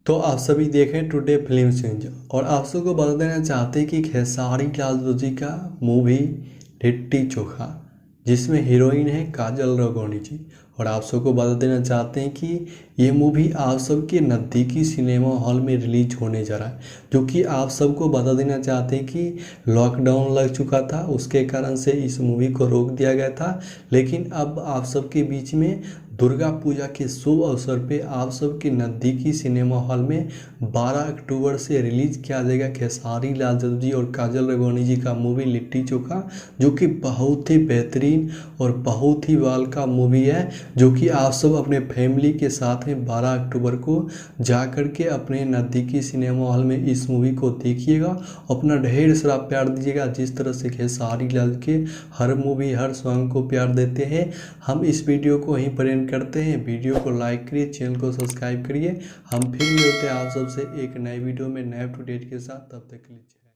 तो आप सभी देखें टुडे फिल्म सिंज और आप सबको बता देना चाहते हैं कि खेसारी लाल जी का मूवी लिट्टी चोखा जिसमें हीरोइन है काजल राघवानी जी। और आप सबको बता देना चाहते हैं कि ये मूवी आप सबके नज़दीकी सिनेमा हॉल में रिलीज होने जा रहा है, जो कि आप सबको बता देना चाहते हैं कि लॉकडाउन लग चुका था, उसके कारण से इस मूवी को रोक दिया गया था। लेकिन अब आप सबके बीच में दुर्गा पूजा के शुभ अवसर पे आप सबके नज़दीकी सिनेमा हॉल में 12 अक्टूबर से रिलीज़ किया जाएगा खेसारी लाल यादव जी और काजल राघवानी जी का मूवी लिट्टी चोखा, जो कि बहुत ही बेहतरीन और बहुत ही वाल का मूवी है, जो कि आप सब अपने फैमिली के साथ में 12 अक्टूबर को जा कर के अपने नज़दीकी सिनेमा हॉल में इस मूवी को देखिएगा। अपना ढेर सारा प्यार दीजिएगा जिस तरह से खेसारी लाल के हर मूवी हर सॉन्ग को प्यार देते हैं। हम इस वीडियो को यहीं पर एंड करते हैं। वीडियो को लाइक करिए, चैनल को सब्सक्राइब करिए। हम फिर मिलते हैं आप सबसे एक नए वीडियो में नए अपडेट के साथ। तब तक के लिए।